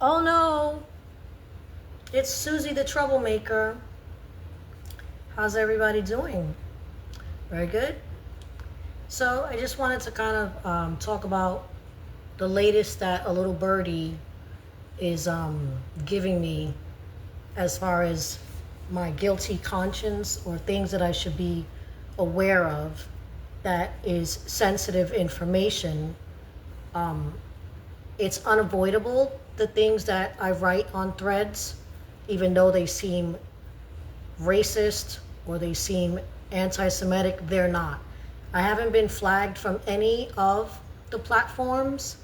Oh no, it's Susie the troublemaker. How's everybody doing? Very good. So I just wanted to kind of talk about the latest that a little birdie is giving me as far as my guilty conscience or things that I should be aware of that is sensitive information. It's unavoidable, the things that I write on threads, even though they seem racist or they seem anti-Semitic, they're not. I haven't been flagged from any of the platforms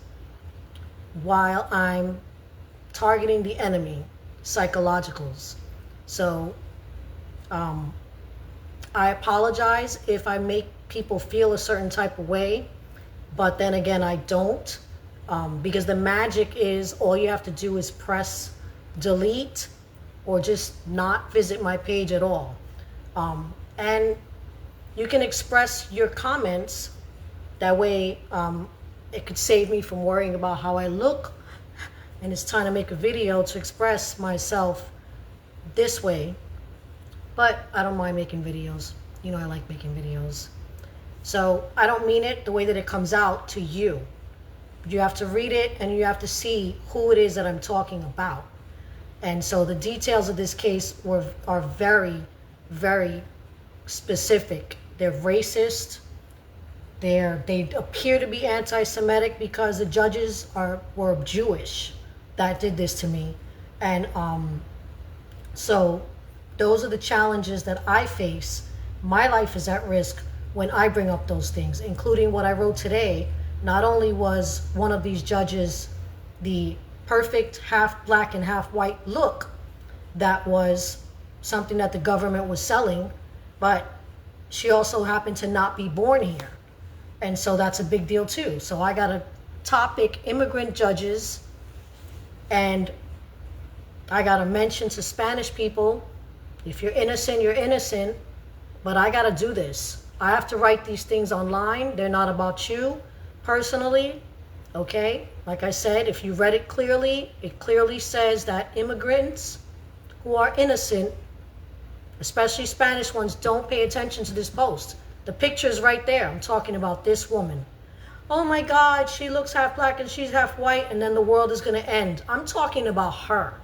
while I'm targeting the enemy, psychologicals. So I apologize if I make people feel a certain type of way, but then again, I don't. Because the magic is all you have to do is press delete or just not visit my page at all. And you can express your comments. That way it could save me from worrying about how I look. And it's time to make a video to express myself this way. But I don't mind making videos. You know I like making videos. So I don't mean it the way that it comes out to you. You have to read it and you have to see who it is that I'm talking about. And so the details of this case are very, very specific. They're racist. They appear to be anti-Semitic because the judges were Jewish that did this to me. And so those are the challenges that I face. My life is at risk when I bring up those things, including what I wrote today. Not only was one of these judges the perfect half black and half white look that was something that the government was selling, but she also happened to not be born here. And so that's a big deal too. So I got a topic, immigrant judges, and I got to mention to Spanish people, if you're innocent, you're innocent, but I got to do this. I have to write these things online. They're not about you personally, okay? Like I said, if you read it clearly says that immigrants who are innocent, especially Spanish ones, don't pay attention to this post. The picture's right there. I'm talking about this woman. Oh my God, she looks half black and she's half white and then the world is gonna end. I'm talking about her.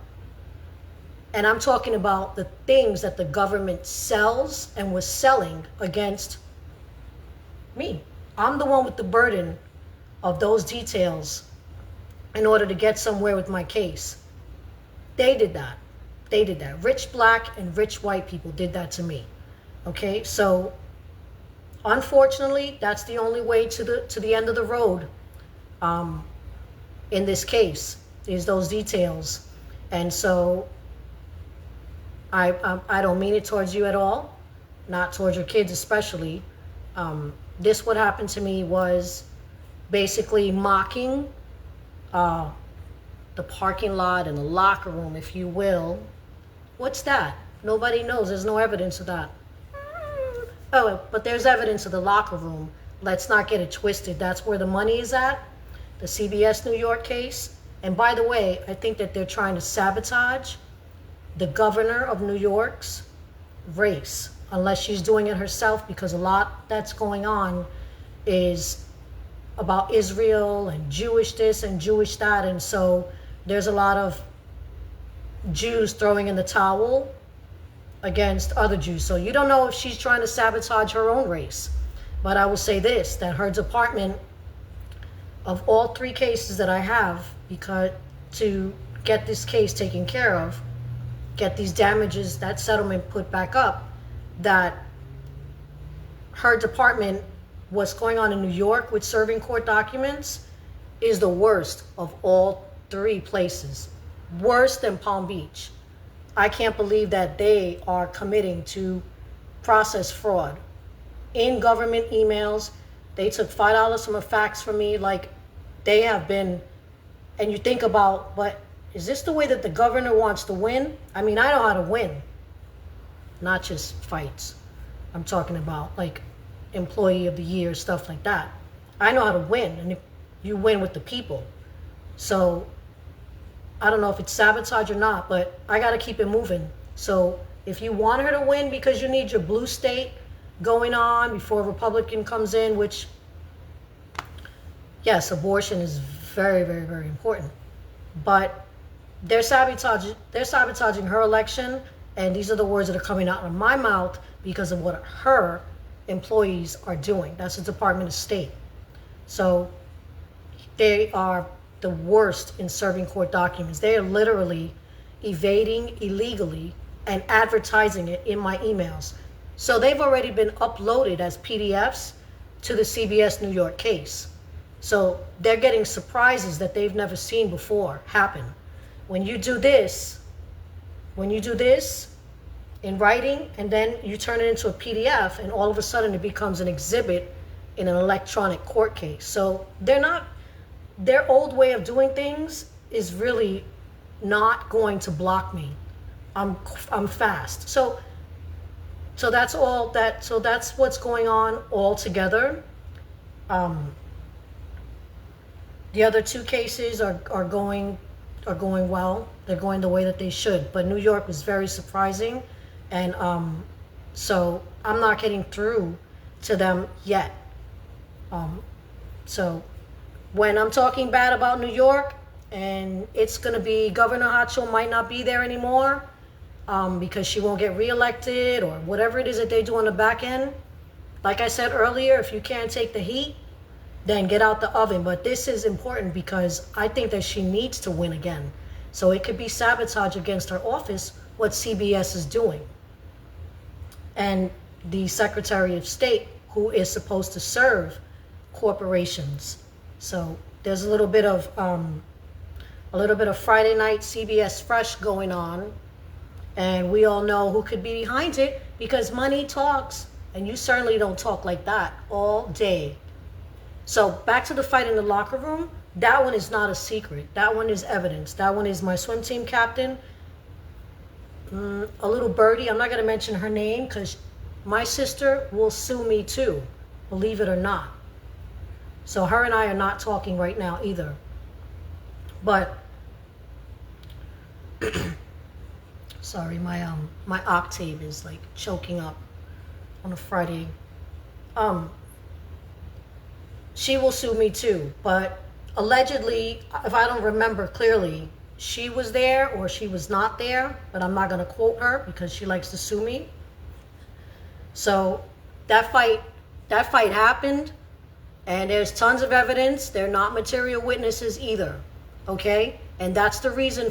And I'm talking about the things that the government sells and was selling against me. I'm the one with the burden of those details in order to get somewhere with my case. They did that. They did that. Rich black and rich white people did that to me. Okay, so unfortunately, that's the only way to the end of the road in this case, is those details. And so I don't mean it towards you at all, not towards your kids especially. This what happened to me was basically mocking the parking lot and the locker room, if you will. What's that? Nobody knows. There's no evidence of that. Oh, but there's evidence of the locker room. Let's not get it twisted. That's where the money is at, the CBS New York case. And by the way, I think that they're trying to sabotage the governor of New York's race, unless she's doing it herself, because a lot that's going on is about Israel and Jewish this and Jewish that. And so there's a lot of Jews throwing in the towel against other Jews. So you don't know if she's trying to sabotage her own race. But I will say this, that her department, of all three cases that I have, because to get this case taken care of, get these damages, that settlement put back up, that her department, what's going on in New York with serving court documents, is the worst of all three places. Worse than Palm Beach. I can't believe that they are committing to process fraud. In government emails, they took $5 from a fax from me. Like, they have been, and you think about, but is this the way that the governor wants to win? I mean, I know how to win, not just fights. I'm talking about like employee of the year, stuff like that. I know how to win, and you win with the people. So I don't know if it's sabotage or not, but I got to keep it moving. So if you want her to win because you need your blue state going on before a Republican comes in, which, yes, abortion is very, very, very important. But they're sabotaging her election, and these are the words that are coming out of my mouth because of what her employees are doing. That's the Department of State. So they are the worst in serving court documents. They are literally evading illegally and advertising it in my emails. So they've already been uploaded as PDFs to the CBS New York case. So they're getting surprises that they've never seen before happen. When you do this in writing, and then you turn it into a PDF, and all of a sudden it becomes an exhibit in an electronic court case. So their old way of doing things is really not going to block me. I'm fast. So that's all that. So that's what's going on all together. The other two cases are going well. They're going the way that they should. But New York was very surprising, and so I'm not getting through to them yet. So when I'm talking bad about New York, and it's going to be Governor Hochul might not be there anymore because she won't get reelected or whatever it is that they do on the back end. Like I said earlier, if you can't take the heat, then get out the oven. But this is important because I think that she needs to win again. So it could be sabotage against her office, what CBS is doing. And the Secretary of State, who is supposed to serve corporations. So there's a little bit of Friday night CBS Fresh going on. And we all know who could be behind it because money talks. And you certainly don't talk like that all day. So back to the fight in the locker room. That one is not a secret. That one is evidence. That one is my swim team captain, a little birdie. I'm not going to mention her name because my sister will sue me too, believe it or not. So her and I are not talking right now either. But sorry, my octave is like choking up on a Friday. She will sue me too, but allegedly, if I don't remember clearly, she was there or she was not there, but I'm not going to quote her because she likes to sue me. So that fight happened, and there's tons of evidence. They're not material witnesses either, okay? And that's the reason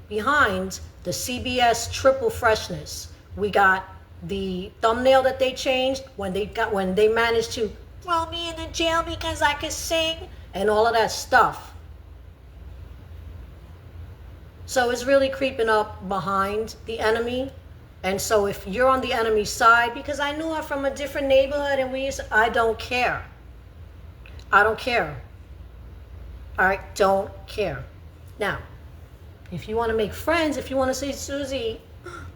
behind the CBS triple freshness. We got the thumbnail that they changed when they managed to throw me in the jail because I could sing and all of that stuff. So it's really creeping up behind the enemy. And so if you're on the enemy's side, because I knew her from a different neighborhood and I don't care. I don't care. All right, don't care. Now, if you want to make friends, if you want to say, Susie,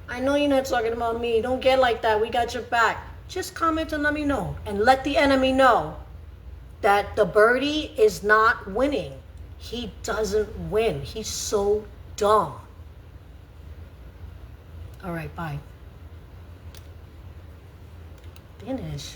I know you're not talking about me. Don't get like that. We got your back. Just comment and let me know. And let the enemy know that the birdie is not winning. He doesn't win. He's so dumb. All right, bye. Finish.